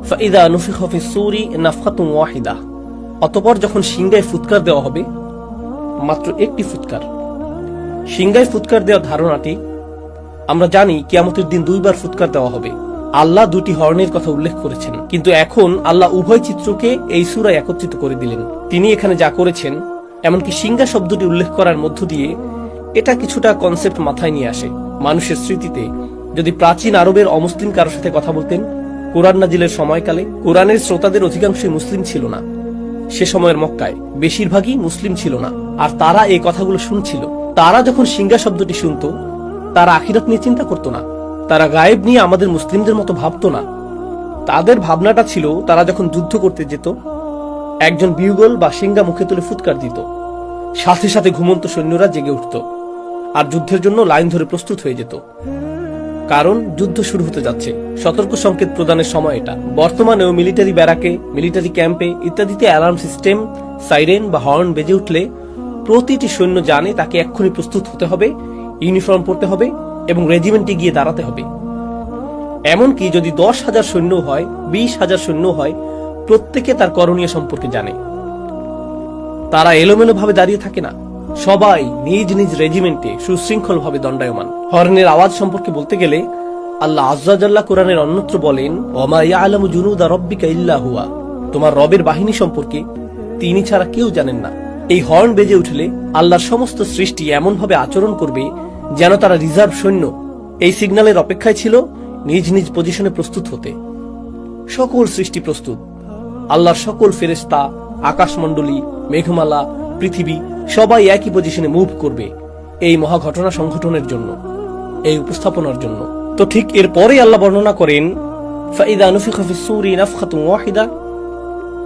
ফাইদা নুফিখা ফিস-সূরি নাফখাতুন ওয়াহিদা, অতঃপর যখন সিংহায় ফুৎকার দেওয়া হবে, মাত্র একটি ফুৎকার। সিংহায় ফুৎকার দেওয়ার ধারণাটি আমরা জানি কিয়ামতের দিন দুইবার ফুৎকার দেওয়া হবে। আল্লাহ দুটি হর্নের কথা উল্লেখ করেছেন, কিন্তু এখন আল্লাহ উভয় চিত্রকে এই সূরায় একত্রিত করে দিলেন। তিনি এখানে যা করেছেন, এমনকি সিংহা শব্দটি উল্লেখ করার মধ্য দিয়ে এটা কিছুটা কনসেপ্ট মাথায় নিয়ে আসে। মানুষের স্মৃতিতে যদি প্রাচীন আরবের অমুসলিম কারোর সাথে কথা বলতেন কোরআন নাজিলের সময়কালে, কোরআনের শ্রোতাদের অধিকাংশই মুসলিম ছিল না। সে সময়ের মক্কায় বেশিরভাগই মুসলিম ছিল না, আর তারা এই কথাগুলো শুনছিল। তারা যখন সিংহা শব্দটি শুনত, তারা আখিরাত নিয়ে চিন্তা করত না, তারা গায়েব নিয়ে আমাদের মুসলিমদের মতো ভাবত না। তাদের ভাবনাটা ছিল তারা যখন যুদ্ধ করতে যেত, একজন বিউগল বা সিংহা মুখে তুলে ফুৎকার দিত, সাথে সাথে ঘুমন্ত সৈন্যরা জেগে উঠত আর যুদ্ধের জন্য লাইন ধরে প্রস্তুত হয়ে যেত, কারণ যুদ্ধ শুরু হতে যাচ্ছে। সতর্ক সংকেত প্রদানের সময় এটা। বর্তমানেও মিলিটারি ব্যারাকে, মিলিটারি ক্যাম্পে ইত্যাদিতে অ্যালার্ম সিস্টেম, সাইরেন বা হর্ন বেজে উঠলে প্রতিটি সৈন্য জানে তাকে এক্ষুনি প্রস্তুত হতে হবে, ইউনিফর্ম পরতে হবে এবং রেজিমেন্টে গিয়ে দাঁড়াতে হবে। এমনকি যদি 10,000 সৈন্য হয়, 20,000 সৈন্য হয়, প্রত্যেকে তার করণীয় সম্পর্কে জানে। তারা এলোমেলো ভাবে দাঁড়িয়ে থাকে না, সবাই নিজ নিজ রেজিমেন্টে সুশৃঙ্খল ভাবে দণ্ডায়মান। হর্নের আওয়াজ সম্পর্কে বলতে গেলে আল্লাহ আযযা জাল্লা কোরআনের অন্যত্র বলেন, ওমা ইয়ালামু জুনুদা রাব্বিকা ইল্লা হুয়া, তোমার রবের বাহিনী সম্পর্কে তিনি ছাড়া কেউ জানেন না। এই হর্ন বেজে উঠলে আল্লাহর সমস্ত সৃষ্টি এমন ভাবে আচরণ করবে যেন তারা রিজার্ভ সৈন্য। এই সিগন্যালের অপেক্ষায় ছিল নিজ নিজ পজিশনে প্রস্তুত হতে। সকল সৃষ্টি প্রস্তুত। আল্লাহর সকল ফেরেশতা, আকাশমণ্ডলী, মেঘমালা, পৃথিবী সবাই একই পজিশনে মুভ করবে এই মহা ঘটনা সংঘটনের জন্য, এই উপস্থাপনার জন্য। তো ঠিক এরপরে আল্লাহ বর্ণনা করেন, ফাইদা নুফিখা ফিস-সূরি নাফখাতুন ওয়াহিদা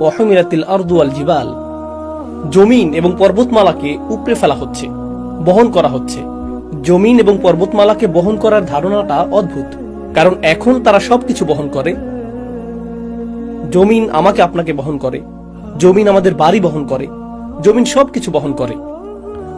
ওয়া হুমিলাতিল আরদু ওয়াল জিবাল, জমিন এবং পর্বতমালাকে উপড়ে ফেলা হচ্ছে, বহন করা হচ্ছে। জমিন এবং পর্বতমালাকে বহন করার ধারণাটা অদ্ভুত, কারণ এখন তারা সবকিছু বহন করে। জমিন আমাকে আপনাকে বহন করে, জমিন আমাদের বাড়ি বহন করে, জমিন সবকিছু বহন করে।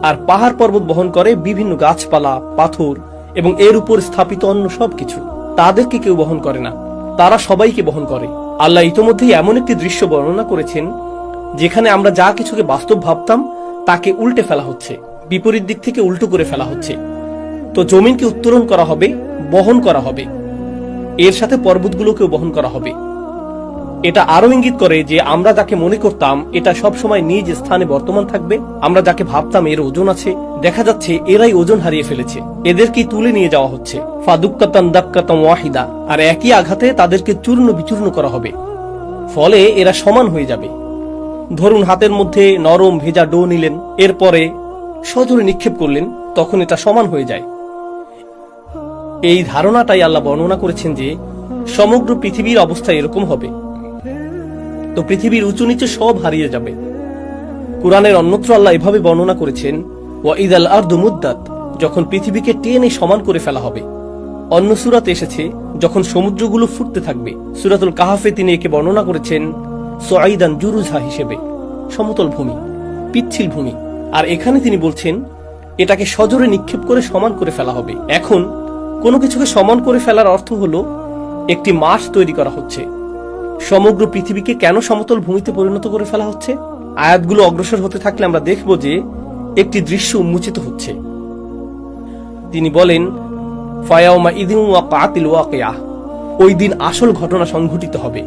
আর পাহাড় পর্বত বহন করে বিভিন্ন গাছপালা, পাথর এবং এর উপর স্থাপিত অন্য সবকিছু। তাদেরকে কেউ বহন করে না, তারা সবাইকে বহন করে। আল্লাহ ইতোমধ্যেই এমন একটি দৃশ্য বর্ণনা করেছেন যেখানে আমরা যা কিছুকে বাস্তব ভাবতাম তাকে উল্টে ফেলা হচ্ছে, বিপরীত দিক থেকে উল্টো করে ফেলা হচ্ছে। তো জমিনকে উত্তোলন করা হবে, বহন করা হবে, এর সাথে পর্বতগুলোকেও বহন করা হবে। এটা আরো ইঙ্গিত করে যে আমরা যাকে মনে করতাম এটা সব সময় নিজ স্থানে বর্তমান থাকবে, আমরা যাকে ভাবতাম এর ওজন আছে, দেখা যাচ্ছে এরাই ওজন হারিয়ে ফেলেছে, এদেরকে তুলে নিয়ে যাওয়া হচ্ছে। ফাদুক্কাতান দাক্কাতান ওয়াহিদা, আর একই আঘাতে তাদেরকে চূর্ণ বিচূর্ণ করা হবে, ফলে এরা সমান হয়ে যাবে। ধরুন হাতের মধ্যে নরম ভেজা ডো নিলেন, এরপরে সজোরে নিক্ষেপ করলেন, তখন এটা সমান হয়ে যায়। এই ধারণাটাই আল্লাহ বর্ণনা করেছেন যে সমগ্র পৃথিবীর অবস্থা এরকম হবে। তো পৃথিবীর উঁচু নিচে সব হারিয়ে যাবে। কুরআনের অন্যত্র আল্লাহ এভাবে বর্ণনা করেছেন, ওয়া ইযাল আরদু মুদ্দাত, যখন পৃথিবীকে টেনে সমান করে ফেলা হবে। অন্য সূরাতে এসেছে যখন সমুদ্রগুলো ফুটতে থাকবে। সূরাতুল কাহাফে তিনি একে বর্ণনা করেছেন সুআইদান জুরুজা হিসেবে, সমতল ভূমি, পিচ্ছিল ভূমি। আর এখানে তিনি বলছেন এটাকে সজোরে নিক্ষেপ করে সমান করে ফেলা হবে। এখন কোনো কিছুকে সমান করে ফেলার অর্থ হলো একটি মাস তৈরি করা হচ্ছে। সমগ্র পৃথিবীকে কেন সমতল ভূমিতে পরিণত করে ফেলা হচ্ছে? আয়াতগুলো অগ্রসর হতে থাকলে আমরা দেখব যে একটি দৃশ্য উন্মোচিত হচ্ছে। তিনি বলেন, ফায়াউমা ইযিন ওয়াকাতিল ওয়াকিআহ, ওই দিন আসল ঘটনা সংঘটিত হবে।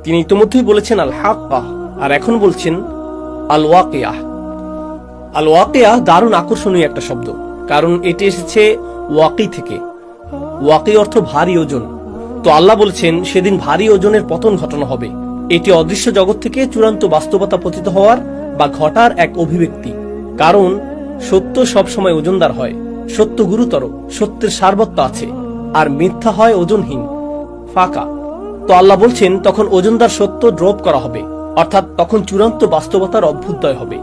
তিনি ইতিমধ্যেই বলেছেন আল হাক্কাহ, আর এখন বলছেন আল ওয়াকিআহ। আল ওয়াকিআহ দারুণ আকর্ষণীয় একটা শব্দ, কারণ এটি এসেছে ওয়াকি থেকে। ওয়াকি অর্থ ভারী ওজন। তো আল্লাহ বলছেন সেদিন ভারী ওজনের পতন ঘটনা হবে। এটি অদৃশ্য জগৎ থেকে চূড়ান্ত বাস্তবতা পতিত হওয়ার বা ঘটার এক অভিব্যক্তি। কারণ সত্য সবসময় ওজনদার হয়, সত্য গুরুতর, সত্যের সারবত্য আছে, আর মিথ্যা হয় ওজনহীন, ফাঁকা। তো আল্লাহ বলছেন তখন ওজনদার সত্য ড্রপ করা হবে, অর্থাৎ তখন চূড়ান্ত বাস্তবতার অভ্যুদয় হবে।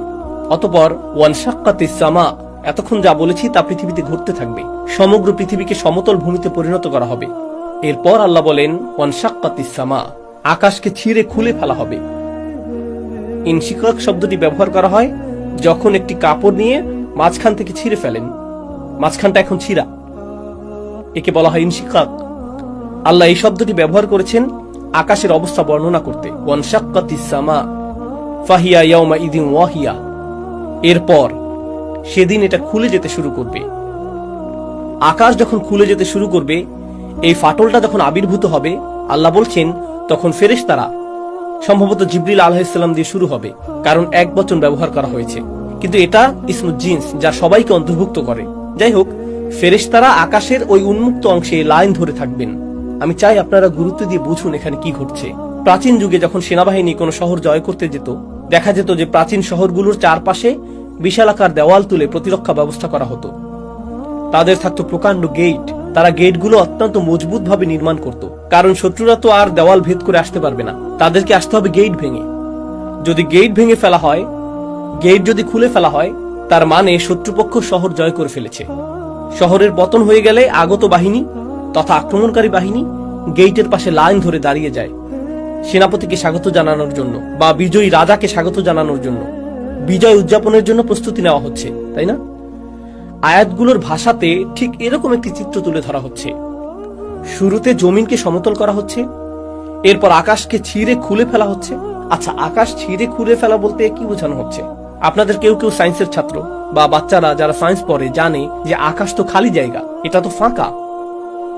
অতঃপর ওয়ানশাক্কাতিস সামা, এতক্ষণ যা বলেছি তা পৃথিবীতে ঘটতে থাকবে। সমগ্র পৃথিবীকে সমতল ভূমিতে পরিণত করা হবে। এরপর আল্লাহ বলেন ওয়ানশাক্কাতিস সামা, আকাশকে ছিঁড়ে খুলে ফেলা হবে। ইনশিকাক শব্দটি ব্যবহার করা হয় যখন একটি কাপড় নিয়ে মাঝখান থেকে ছিঁড়ে ফেলেন, মাঝখানটা এখন ছিঁড়া, একে বলা হয় ইনশিকাক। আল্লাহ এই শব্দটি ব্যবহার করেছেন আকাশের অবস্থা বর্ণনা করতে, ওয়ানশাক্কাতিস সামা ফাহিয়া ইয়াউমাইযিন ওয়াহিয়া। এরপর সেদিন এটা খুলে যেতে শুরু করবে। আকাশ যখন খুলে যেতে শুরু করবে, এই ফাটলটা যখন আবির্ভূত হবে, আল্লাহ বলছেন তখন ফেরেশতারা, সম্ভবত জিবরিল আলাইহিস সালাম দিয়ে শুরু হবে, কারণ এক বচন ব্যবহার করা হয়েছে, কিন্তু এটা ইসমুল জিন্স, যা সবাইকে অন্তর্ভুক্ত করে। যাই হোক, ফেরেশতারা আকাশের ওই উন্মুক্ত অংশে লাইন ধরে থাকবেন। আমি চাই আপনারা গুরুত্ব দিয়ে বুঝুন এখানে কি ঘটছে। প্রাচীন যুগে যখন সেনাবাহিনী কোনো শহর জয় করতে যেত, দেখা যেত যে প্রাচীন শহরগুলোর চারপাশে বিশালাকার দেওয়াল তুলে প্রতিরক্ষা ব্যবস্থা করা হতো। তাদের থাকতো প্রকাণ্ড গেট। তারা গেটগুলো অত্যন্ত মজবুত ভাবে নির্মাণ করত, কারণ শত্রুরা তো আর দেওয়াল ভেদ করে আসতে পারবে না, তাদেরকে আসতে হবে গেট ভেঙে। যদি গেট ভেঙে ফেলা হয়, গেট যদি খুলে ফেলা হয়, তার মানে শত্রুপক্ষ শহর জয় করে ফেলেছে। শহরের পতন হয়ে গেলে আগত বাহিনী তথা আক্রমণকারী বাহিনী গেটের পাশে লাইন ধরে দাঁড়িয়ে যায়, সেনাপতিকে স্বাগত জানানোর জন্য বা বিজয়ী রাজাকে স্বাগত জানানোর জন্য, বিজয় উদযাপনের জন্য প্রস্তুতি নেওয়া হচ্ছে, তাই না? আয়াতগুলোর ভাষাতে ঠিক এরকম একটি চিত্র তুলে ধরা হচ্ছে। শুরুতে জমিনকে সমতল করা হচ্ছে, এরপর আকাশকে ছিঁড়ে খুলে ফেলা হচ্ছে। আচ্ছা, আকাশ ছিঁড়ে খুলে ফেলা বলতে কি বোঝানো হচ্ছে? আপনাদের কেউ কেউ সায়েন্সের ছাত্র বা বাচ্চারা যারা সায়েন্স পড়ে জানে যে আকাশ তো খালি জায়গা, এটা তো ফাঁকা।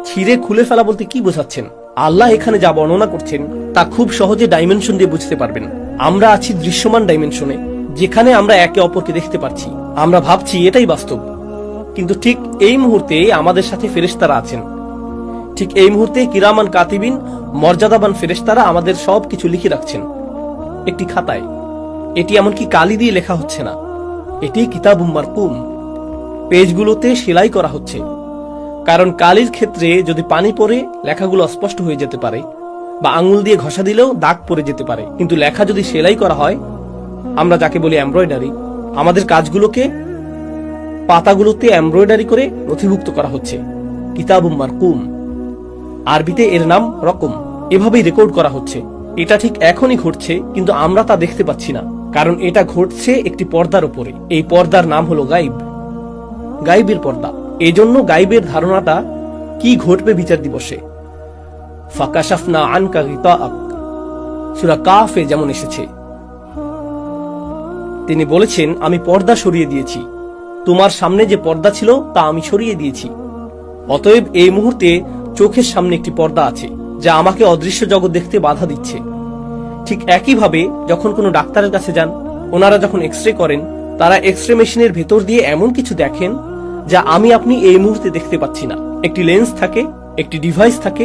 ছিঁড়ে খুলে ফেলা বলতে কি বোঝাচ্ছেন? আল্লাহ এখানে যা বর্ণনা করছেন তা খুব সহজে ডাইমেনশন দিয়ে বুঝতে পারবেন। আমরা আছি দৃশ্যমান ডাইমেনশনে, যেখানে আমরা একে অপরকে দেখতে পাচ্ছি, আমরা ভাবছি এটাই বাস্তব। কিন্তু ঠিক এই মুহূর্তে আমাদের সাথে ফেরেশতারা আছেন। ঠিক এই মুহূর্তে কিরামান কাতিবিন, মর্যাদাবান ফেরেশতারা আমাদের সবকিছু লিখে রাখছেন একটি খাতায়। এটি এমনকি কালি দিয়ে লেখা হচ্ছে না, এটি কিতাবুম মারকুম, পেজগুলোতে সেলাই করা হচ্ছে। কারণ কালির ক্ষেত্রে যদি পানি পড়ে লেখাগুলো অস্পষ্ট হয়ে যেতে পারে, বা আঙুল দিয়ে ঘষা দিলেও দাগ পড়ে যেতে পারে। কিন্তু লেখা যদি সেলাই করা হয়, আমরা যাকে বলি এমব্রয়ডারি, আমাদের কাজগুলোকে পাতাগুলোতে এমব্রয়ডারি করে নথিভুক্ত করা হচ্ছে, কিতাবুম মারকুম। আরবিতে এর নাম রকম। এভাবেই রেকর্ড করা হচ্ছে। এটা ঠিক এখনই ঘটছে, কিন্তু আমরা তা দেখতে পাচ্ছি না, কারণ এটা ঘটছে একটি পর্দার উপরে। এই পর্দার নাম হলো গাইব, গাইবের পর্দা। এজন্য গাইবের ধারণাটা কি ঘটবে বিচার দিবসে। ফাকাশাফনা আনকা গিতাআক, সূরা কাফে যেমন এসেছে। তিনি বলেছেন, আমি পর্দা সরিয়ে দিয়েছি, তোমার সামনে যে পর্দা ছিল তা আমি সরিয়ে দিয়েছি। অতএব এই মুহূর্তে চোখের সামনে একটি পর্দা আছে, যা আমাকে অদৃশ্য জগৎ দেখতে বাধা দিচ্ছে। ঠিক একইভাবে যখন কোনো ডাক্তারের কাছে যান, ওনারা যখন এক্সরে করেন, তারা এক্সরে মেশিনের ভেতর দিয়ে এমন কিছু দেখেন যা আমি আপনি এই মুহূর্তে দেখতে পাচ্ছি না। একটি লেন্স থাকে, একটি ডিভাইস থাকে,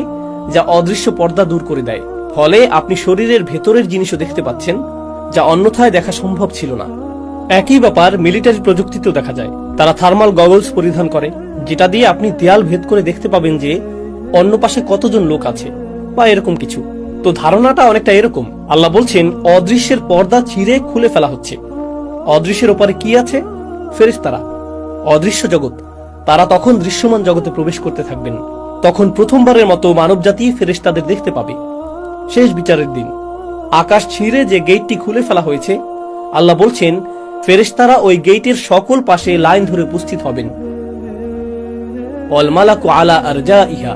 যা অদৃশ্য পর্দা দূর করে দেয়। ফলে আপনি শরীরের ভেতরের জিনিসও দেখতে পাচ্ছেন, যা অন্যথায় দেখা সম্ভব ছিল না। একই ব্যাপার মিলিটারি প্রযুক্তিতেও দেখা যায়। তারা থার্মাল গগলস পরিধান করে, যেটা দিয়ে আপনি দেয়াল ভেদ করে দেখতে পাবেন যে অন্য পাশে কতজন লোক আছে, বা এরকম কিছু। তো ধারণাটা অনেকটা এরকম। আল্লাহ বলছেন, অদৃশ্যের পর্দা ছিঁড়ে খুলে ফেলা হচ্ছে। অদৃশ্যের ওপারে কি আছে? ফেরেশতারা, অদৃশ্য জগৎ। তারা তখন দৃশ্যমান জগতে প্রবেশ করতে থাকবেন। তখন প্রথমবারের মতো মানবজাতি ফেরেশতাদের দেখতে পাবে। শেষ বিচারের দিন আকাশ ছিঁড়ে যে গেটটি খুলে ফেলা হয়েছে, আল্লাহ বলছেন ফেরেশতারা ওই গেটের সকল পাশে লাইন ধরে উপস্থিত হবেন। ওয়াল মালাকু আলা আরজাইহা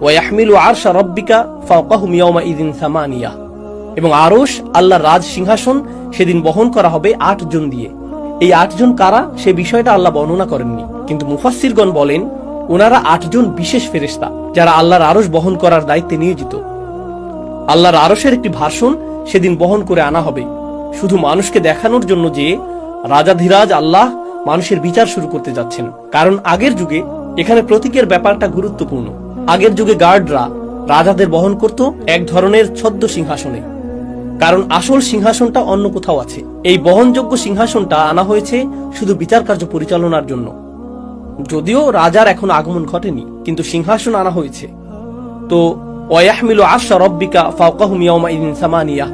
ওয়া ইয়াহমিলু আরশা রাব্বিকা ফাওকাহুম ইয়াওমাইযিন সামানিয়া। এবং আরশ, আল্লাহর রাজ সিংহাসন, সেদিন বহন করা হবে ৮ জন দিয়ে। এই ৮ জন কারা সে বিষয়টা আল্লাহ বর্ণনা করেননি, কিন্তু মুফাসসিরগণ বলেন ওনারা ৮ জন বিশেষ ফেরেশতা, যারা আল্লাহর আরশ বহন করার দায়িত্বে নিয়োজিত। আল্লাহর আরশের একটি ভার্সন সেদিন বহন করে আনা হবে, শুধু মানুষকে দেখানোর জন্য যে রাজাধিরাজ আল্লাহ মানুষের বিচার শুরু করতে যাচ্ছেন। কারণ আগের যুগে এখানে প্রতীকের ব্যাপারটা গুরুত্বপূর্ণ। আগের যুগে গার্ডরা রাজাদের বহন করত এক ধরনের ছদ্ম সিংহাসনে, কারণ আসল সিংহাসনটা অন্য কোথাও আছে। এই বহনযোগ্য সিংহাসনটা আনা হয়েছে শুধু বিচার কার্য পরিচালনার জন্য। যদিও রাজার এখন আগমন ঘটেনি, কিন্তু সিংহাসন আনা হয়েছে। তো ওয়াহমিলু আরশা রাব্বিকা ফাওকাহুম ইয়াওমাইযিন সামানিয়া,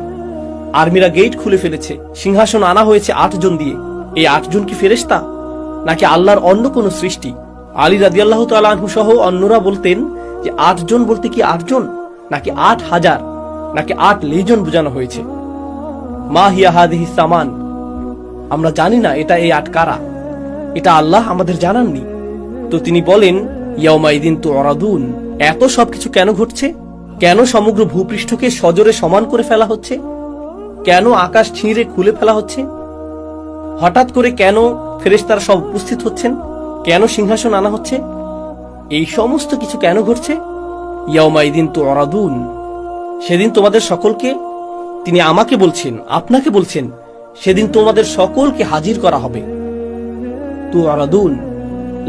আর্মিরা গেট খুলে ফেলেছে, সিংহাসন আনা হয়েছে ৮ জন দিয়ে। এই ৮ জন কি ফেরেশতা, নাকি আল্লাহর অন্য কোন সৃষ্টি? আলী রাদিয়াল্লাহু তাআলা আনহু সহ অন্যরা বলতেন যে ৮ জন বলতে কি ৮ জন, নাকি ৮,০০০, নাকি ৮ লেজন বোঝানো হয়েছে। মা হিয়া হাদিহিস সামান, আমরা জানি না এটা এই ৮ কারা, এটা আল্লাহ আমাদের জানাননি। তো তিনি বলেন ইয়াউমাইদিন তুরাদুন, এত সবকিছু কেন ঘটছে? কেন সমগ্র ভূপৃষ্ঠকে সজোরে সমান করে ফেলা হচ্ছে? কেন আকাশ ছিঁড়ে খুলে ফেলা হচ্ছে? হঠাৎ করে কেন ফেরেশতারা সব উপস্থিত হচ্ছেন? কেন সিংহাসন আনা হচ্ছে? এই সমস্ত কিছু কেন ঘটছে? ইয়াউমাইদিন তুরাদুন, সেদিন তোমাদের সকলকে, তিনি আমাকে বলছেন, আপনাকে বলছেন, সেদিন তোমাদের সকলকে হাজির করা হবে। তুরাদুন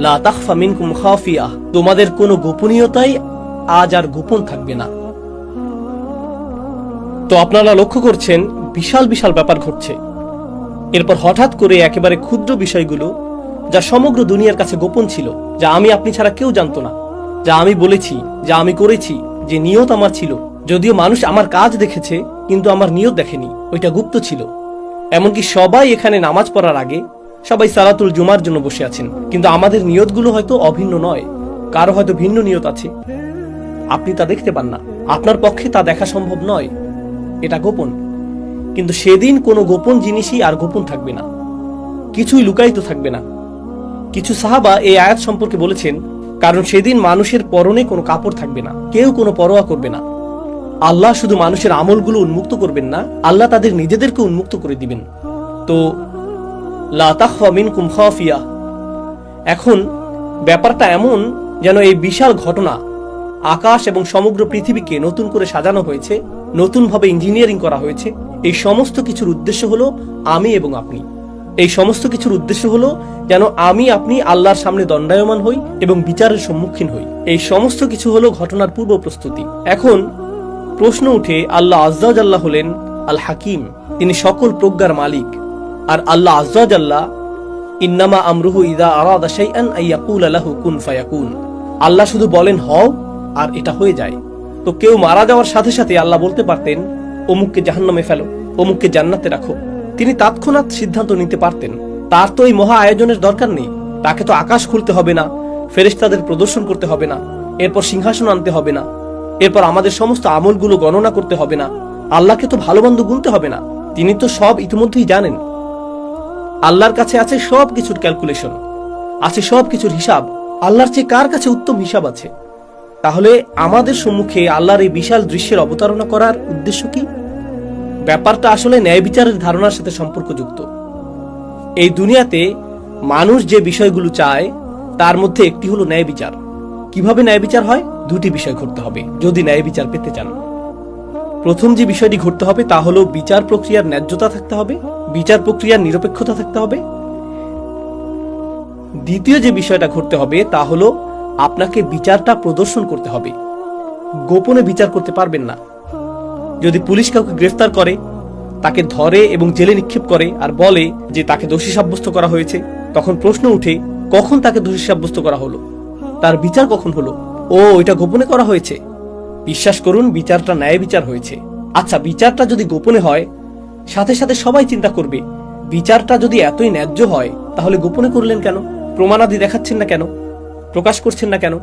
লা তাখফা মিনকুম খাফিয়া, তোমাদের কোনো গোপনীয়তাই আজ আর গোপন থাকবে না। তো আপনারা লক্ষ্য করছেন বিশাল বিশাল ব্যাপার ঘটছে। এরপর হঠাৎ করে একেবারে ক্ষুদ্র বিষয়গুলো, যা সমগ্র দুনিয়ার কাছে গোপন ছিল, যা আমি আপনি ছাড়া কেউ জানতো না, যা আমি বলেছি, যা আমি করেছি, যে নিয়ত আমার ছিল, যদিও মানুষ আমার কাজ দেখেছে কিন্তু আমার নিয়ত দেখেনি, ওইটা গুপ্ত ছিল। এমনকি সবাই এখানে নামাজ পড়ার আগে সবাই সালাতুল জুমার জন্য বসে আছেন, কিন্তু আমাদের নিয়তগুলো হয়তো অভিন্ন নয়, কারো হয়তো ভিন্ন নিয়ত আছে। আপনি তা দেখতে পান না, আপনার পক্ষে তা দেখা সম্ভব নয়, এটা গোপন। কিন্তু সেদিন কোনো গোপন জিনিসই আর গোপন থাকবে না, কিছুই লুকায়িত থাকবে না। কিছু সাহাবা এই আয়াত সম্পর্কে বলেছেন, কারণ সেদিন মানুষের পরনে কোনো কাপড় থাকবে না, কেউ কোনো পরোয়া করবে না। আল্লাহ শুধু মানুষের আমলগুলো উন্মুক্ত করবেন না, আল্লাহ তাদের নিজেদেরকে উন্মুক্ত করে দিবেন। তো লা তাখফা মিনকুম খাফিয়া, এখন ব্যাপারটা এমন যেন এই বিশাল ঘটনা, আকাশ এবং সমগ্র পৃথিবীকে নতুন করে সাজানো হয়েছে, নতুনভাবে ইঞ্জিনিয়ারিং করা হয়েছে। এই সমস্ত কিছুর উদ্দেশ্য হলো আমি এবং আপনি। এই সমস্ত কিছুর উদ্দেশ্য হলো যেন আমি আপনি আল্লাহর সামনে দণ্ডায়মান হই এবং বিচারের সম্মুখীন হই। এই সমস্ত কিছু হলো ঘটনার পূর্ব প্রস্তুতি। এখন প্রশ্ন উঠে, আল্লাহ আজ্জা ওয়া জাল্লা হলেন আল হাকিম, তিনি সকল প্রজ্ঞার মালিক। আর আল্লাহ আজ্জা ওয়া জাল্লা ইন্নামা আমরুহু ইযা আরাদা শাইআন আইয়াকুলা লাহু কুন ফায়াকুন, আল্লাহ শুধু বলেন হও আর এটা হয়ে যায়। তো কেউ মারা যাওয়ার সাথে সাথে আল্লাহ বলতে পারতেন অমুককে জাহান্নামে ফেলো, অমুককে জান্নাতে রাখো, তিনি তৎক্ষণাৎ সিদ্ধান্ত নিতে পারতেন। তার তো এই মহা আয়োজনের দরকার নেই, তাকে তো আকাশ খুলতে হবে না, ফেরেশতাদের প্রদর্শন করতে হবে না, এরপর সিংহাসন আনতে হবে না, এরপর আমাদের সমস্ত আমলগুলো গণনা করতে হবে না, আল্লাহকে তো ভালো মন্দ গুনতে হবে না, তিনি তো সব ইতিমধ্যেই জানেন। আল্লাহর কাছে আছে সব কিছুর ক্যালকুলেশন, আছে সব কিছুর হিসাব। আল্লাহর চেয়ে কার কাছে উত্তম হিসাব আছে? তাহলে আমাদের সম্মুখে আল্লাহর এই বিশাল দৃশ্যের অবতারণা করার উদ্দেশ্য কি? ব্যাপারটা আসলে ন্যায় বিচারের ধারণার সাথে সম্পর্কযুক্ত। এই দুনিয়াতে মানুষ যে বিষয়গুলো চায় তার মধ্যে একটি হলো ন্যায় বিচার। কিভাবে ন্যায় বিচার হয়? দুটি বিষয় ঘটতে হবে যদি ন্যায় বিচার পেতে চান। প্রথম যে বিষয়টি ঘটতে হবে তা হলো বিচার প্রক্রিয়ার ন্যায্যতা থাকতে হবে, বিচার প্রক্রিয়ার নিরপেক্ষতা থাকতে হবে। দ্বিতীয় যে বিষয়টা ঘটতে হবে তা হলো আপনাকে বিচারটা প্রদর্শন করতে হবে, গোপনে বিচার করতে পারবেন না। যদি পুলিশ কাউকে গ্রেফতার করে, তাকে ধরে এবং জেলে নিক্ষেপ করে আর বলে যে তাকে দোষী সাব্যস্ত করা হয়েছে, তখন প্রশ্ন উঠে কখন তাকে দোষী সাব্যস্ত করা হলো, তার বিচার কখন হলো? ও, এটা গোপনে করা হয়েছে। বিশ্বাস করুন, বিচারটা ন্যায় বিচার হয়েছে। আচ্ছা, বিচারটা যদি গোপনে হয়, সাথে সাথে সবাই চিন্তা করবে বিচারটা যদি এতই ন্যায্য হয় তাহলে গোপনে করলেন কেন? প্রমাণাদি দেখাচ্ছেন না কেন? প্রকাশ করছেন না কেন?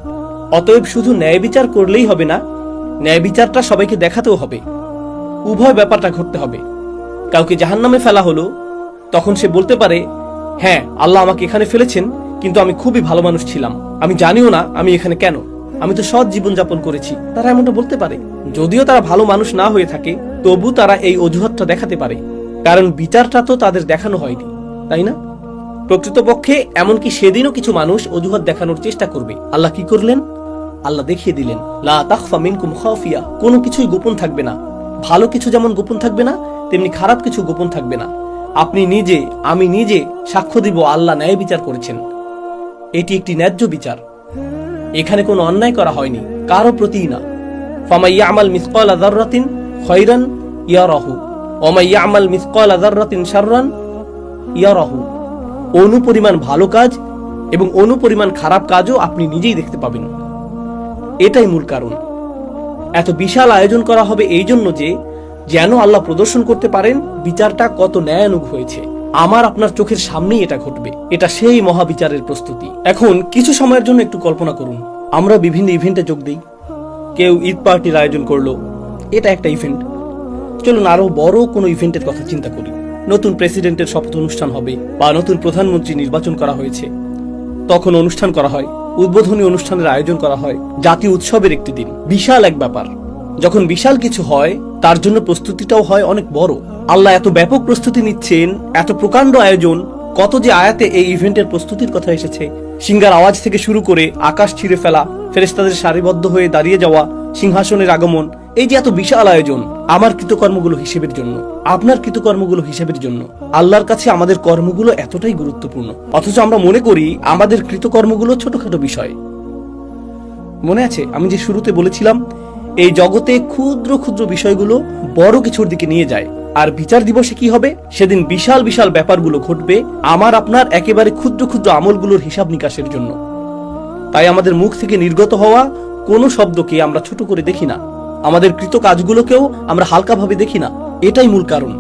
অতএব শুধু ন্যায় বিচার করলেই হবে না, ন্যায় বিচারটা সবাইকে দেখাতেও হবে। উভয় ব্যাপারটা ঘটতে হবে। কাউকে জাহান্নামে ফেলা হলো, তখন সে বলতে পারে, হ্যাঁ আল্লাহ আমাকে এখানে ফেলেছেন, কিন্তু আমি খুবই ভালো মানুষ ছিলাম, আমি জানিও না আমি এখানে কেন, আমি তো সৎ জীবন যাপন করেছি। তারা এমনটা বলতে পারে। যদিও তারা ভালো মানুষ না হয়ে থাকে, তবু তারা এই অজুহাতটা দেখাতে পারে, কারণ বিচারটা তো তাদের দেখানো হয়নি, তাই না? প্রকৃতপক্ষে এমনকি সেদিনও কিছু মানুষ অজুহাত দেখানোর চেষ্টা করবে। আল্লাহ কি করলেন? আল্লাহ দেখিয়ে দিলেন, লা তাখফা মিনকুম খাফিয়া, কোনো কিছুই গোপন থাকবে না। ভালো কিছু যেমন গোপন থাকবে না, তেমনি খারাপ কিছু গোপন থাকবে না। আপনি নিজে, আমি নিজে সাক্ষ্য দিব আল্লাহ ন্যায় বিচার করেছেন। এটি একটি ন্যায্য বিচার। এখানে কোনো অন্যায় করা হয়নি, কারো প্রতিই না। ফামান ইয়ামাল মিসকালা যাররাতিন খায়রান ইয়ারাহু ওয়া মান ইয়ামাল মিসকালা যাররাতিন শাররান ইয়ারাহু। অনুপরিমাণ ভালো কাজ এবং অনুপরিমাণ খারাপ কাজও আপনি নিজেই দেখতে পাবেন। এটাই মূল কারণ। এত বিশাল আয়োজন করা হবে এই জন্য যে যেন আল্লাহ প্রদর্শন করতে পারেন বিচারটা কত ন্যায়ানুগ হয়েছে। আমার আপনার চোখের সামনেই এটা ঘটবে। এটা সেই মহাবিচারের প্রস্তুতি। এখন কিছু সময়ের জন্য একটু কল্পনা করুন, আমরা বিভিন্ন ইভেন্টে যোগ দিই। কেউ ঈদ পার্টির আয়োজন করলো, এটা একটা ইভেন্ট। চলুন আরো বড় কোনো ইভেন্টের কথা চিন্তা করি। নতুন প্রেসিডেন্টের শপথ অনুষ্ঠান হবে বা নতুন প্রধানমন্ত্রী নির্বাচন করা হয়েছে, তখন অনুষ্ঠান করা হয়, উদ্বোধনী অনুষ্ঠানের আয়োজন করা হয়, জাতীয় উৎসবের একটি দিন, বিশাল এক ব্যাপার। যখন বিশাল কিছু হয় তার জন্য প্রস্তুতিটাও হয় অনেক বড়। আল্লাহ এত ব্যাপক প্রস্তুতি নিচ্ছেন, এত প্রকাণ্ড আয়োজন। কত যে আয়াতে এই ইভেন্টের প্রস্তুতির কথা এসেছে। সিংহার আওয়াজ থেকে শুরু করে আকাশ ছিঁড়ে ফেলা, ফেরেশতাদের সারিবদ্ধ হয়ে দাঁড়িয়ে যাওয়া, সিংহাসনের আগমন, এই যে এত বিশাল আয়োজন আমার কৃতকর্মগুলো হিসেবের জন্য, আপনার কৃতকর্মগুলো হিসেবের জন্য। আল্লাহর কাছে আমাদের কর্মগুলো এতটাই গুরুত্বপূর্ণ, অথচ আমরা মনে করি আমাদের কৃতকর্মগুলো ছোটখাটো বিষয়। মনে আছে আমি যে শুরুতে বলেছিলাম, এই জগতে ক্ষুদ্র ক্ষুদ্র বিষয়গুলো বড় কিছুর দিকে নিয়ে যায়। আর বিচার দিবসে কি হবে? সেদিন বিশাল বিশাল ব্যাপারগুলো ঘটবে আমার আপনার একেবারে ক্ষুদ্র ক্ষুদ্র আমলগুলোর হিসাব নিকাশের জন্য। তাই আমাদের মুখ থেকে নির্গত হওয়া কোনো শব্দকে আমরা ছোট করে দেখি না, আমাদের কৃত কাজগুলোকেও আমরা হালকাভাবে দেখি না। এটাই মূল কারণ।